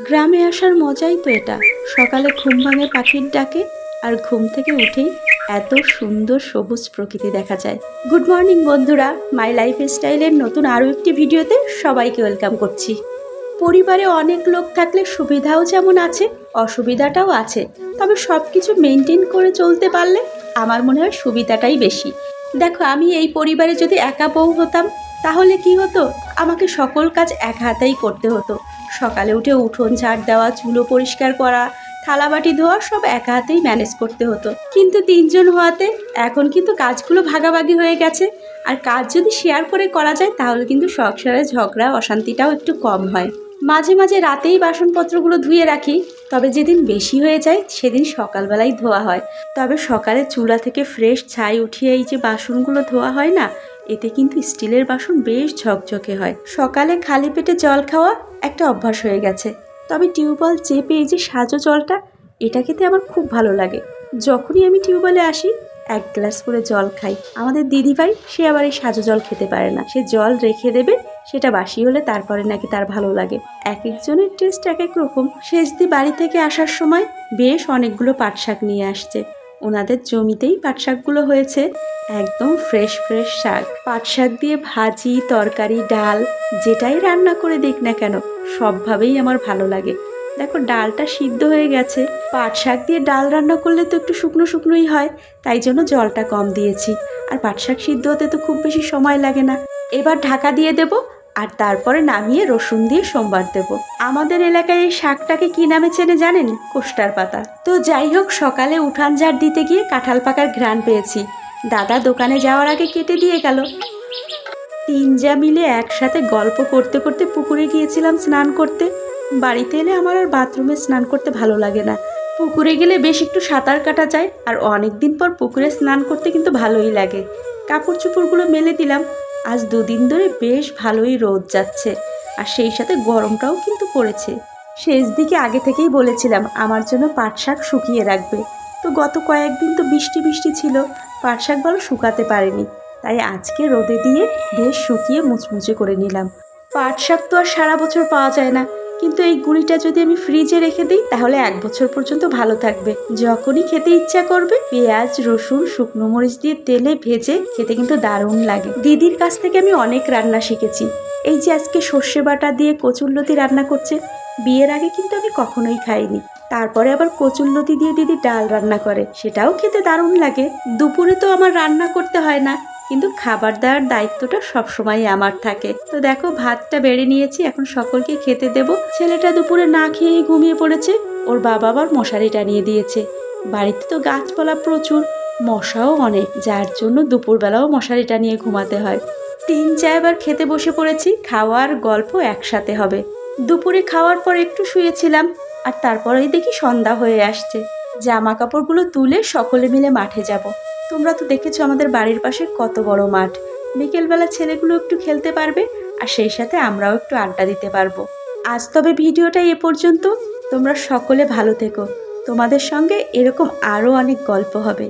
গ্রামে আসার মজাই তো এটা। সকালে ঘুম ভাঙে পাখির ডাকে, আর ঘুম থেকে উঠেই এত সুন্দর সবুজ প্রকৃতি দেখা যায়। গুড মর্নিং বন্ধুরা, মাই লাইফ স্টাইলের নতুন আরও একটি ভিডিওতে সবাইকে ওয়েলকাম করছি। পরিবারে অনেক লোক থাকলে সুবিধাও যেমন আছে, অসুবিধাটাও আছে, তবে সব কিছু মেনটেন করে চলতে পারলে আমার মনে হয় সুবিধাটাই বেশি। দেখো, আমি এই পরিবারে যদি একা বউ হতাম তাহলে কি হতো, আমাকে সকল কাজ এক হাতেই করতে হতো। সকালে উঠে উঠোন ঝাড় দেওয়া, চুলো পরিষ্কার করা, থালাবাটি ধোয়া সব একা হাতেই ম্যানেজ করতে হতো। কিন্তু 3 জন হওয়াতে এখন কিন্তু কাজগুলো ভাগাভাগি হয়ে গেছে। আর কাজ যদি শেয়ার করে করা যায় তাহলে কিন্তু সংসারে ঝগড়া অশান্তিটাও একটু কম হয়। মাঝে মাঝে রাতেই বাসনপত্রগুলো ধুয়ে রাখি, তবে যেদিন বেশি হয়ে যায় সেদিন সকালবেলাই ধোয়া হয়। তবে সকালে চুলা থেকে ফ্রেশ ছাই উঠিয়ে এই যে বাসনগুলো ধোয়া হয় না, এতে কিন্তু স্টিলের বাসন বেশ ঝকঝকে হয়। সকালে খালি পেটে জল খাওয়া একটা অভ্যাস হয়ে গেছে। তবে টিউবওয়েল চেপে এই যে সাজো জলটা, এটা খেতে আমার খুব ভালো লাগে। যখনই আমি টিউবওয়েলে আসি 1 গ্লাস করে জল খাই। আমাদের দিদিভাই, সে আবার এই সাজো জল খেতে পারে না, সে জল রেখে দেবে, সেটা বাসি হলে তারপরে নাকি তার ভালো লাগে। এক একজনের টেস্ট এক এক রকম। শেষদি বাড়ি থেকে আসার সময় বেশ অনেকগুলো পাট শাক নিয়ে আসছে। ওনাদের জমিতেই পাট শাকগুলো হয়েছে, একদম ফ্রেশ ফ্রেশ শাক। পাট শাক দিয়ে ভাজি, তরকারি, ডাল যেটাই রান্না করে দিক না কেন সবভাবেই আমার ভালো লাগে। দেখো, ডালটা সিদ্ধ হয়ে গেছে। পাট শাক দিয়ে ডাল রান্না করলে তো একটু শুকনো শুকনোই হয়, তাই জন্য জলটা কম দিয়েছি। আর পাট শাক সিদ্ধ হতে তো খুব বেশি সময় লাগে না। এবার ঢাকা দিয়ে দেব, আর তারপরে নামিয়ে রসুন দিয়ে সোমবার দেব। আমাদের এলাকায় এই শাকটাকে কি নামে চেনে জানেন? কোষ্টার পাতা। তো যাই হোক, সকালে উঠান ঝাড় দিতে গিয়ে কাঁঠাল পাকার ঘ্রাণ পেয়েছি। দাদা দোকানে যাওয়ার আগে কেটে দিয়ে গেল। 3 যা মিলে একসাথে গল্প করতে করতে পুকুরে গিয়েছিলাম স্নান করতে। বাড়িতে এলে আমার আর বাথরুমে স্নান করতে ভালো লাগে না। পুকুরে গেলে বেশ একটু সাঁতার কাটা যায়, আর অনেক দিন পর পুকুরে স্নান করতে কিন্তু ভালোই লাগে। কাপড় চোপড়গুলো মেলে দিলাম। আজ 2 দিন ধরে বেশ ভালোই রোদ যাচ্ছে, আর সেই সাথে গরমটাও কিন্তু পড়েছে। শেষ দিকে আগে থেকেই বলেছিলাম আমার জন্য পাট শাক শুকিয়ে রাখবে। তো গত কয়েকদিন তো বৃষ্টি বৃষ্টি ছিল, পাট শাক ভালো শুকাতে পারেনি, তাই আজকে রোদে দিয়ে বেশ শুকিয়ে মুচমুচে করে নিলাম। পাট শাক তো আর সারা বছর পাওয়া যায় না, কিন্তু এই গুঁড়িটা যদি আমি ফ্রিজে রেখে দিই তাহলে 1 বছর পর্যন্ত ভালো থাকবে। যখনই খেতে ইচ্ছা করবে পেঁয়াজ, রসুন, শুকনো মরিচ দিয়ে তেলে ভেজে খেতে কিন্তু দারুণ লাগে। দিদির কাছ থেকে আমি অনেক রান্না শিখেছি। এই যে আজকে সর্ষে বাটা দিয়ে কচুরলতি রান্না করছে, বিয়ের আগে কিন্তু আমি কখনোই খাইনি। তারপরে আবার কচুরলতি দিয়ে দিদি ডাল রান্না করে, সেটাও খেতে দারুণ লাগে। দুপুরে তো আমার রান্না করতে হয় না, কিন্তু খাবার দেওয়ার দায়িত্বটা সবসময় আমার থাকে। তো দেখো, ভাতটা বেড়ে নিয়েছি, এখন সকলকে খেতে দেব। ছেলেটা দুপুরে না খেয়েই ঘুমিয়ে পড়েছে, ওর বাবা আবার মশারি টানিয়ে দিয়েছে। বাড়িতে তো গাছপালা প্রচুর, মশাও অনেক, যার জন্য দুপুরবেলাও মশারি টানিয়ে ঘুমাতে হয়। 3 চা এবার খেতে বসে পড়েছি, খাওয়ার গল্প একসাথে হবে। দুপুরে খাওয়ার পর একটু শুয়েছিলাম, আর তারপরেই দেখি সন্ধ্যা হয়ে আসছে। জামা কাপড়গুলো তুলে সকলে মিলে মাঠে যাব। তোমরা তো দেখেছো আমাদের বাড়ির পাশে কত বড় মাঠ। বিকেলবেলা ছেলেগুলো একটু খেলতে পারবে, আর সেই সাথে আমরাও একটু আড্ডা দিতে পারবো। আজ তবে ভিডিওটা এ পর্যন্ত। তোমরা সকলে ভালো থেকো, তোমাদের সঙ্গে এরকম আরও অনেক গল্প হবে।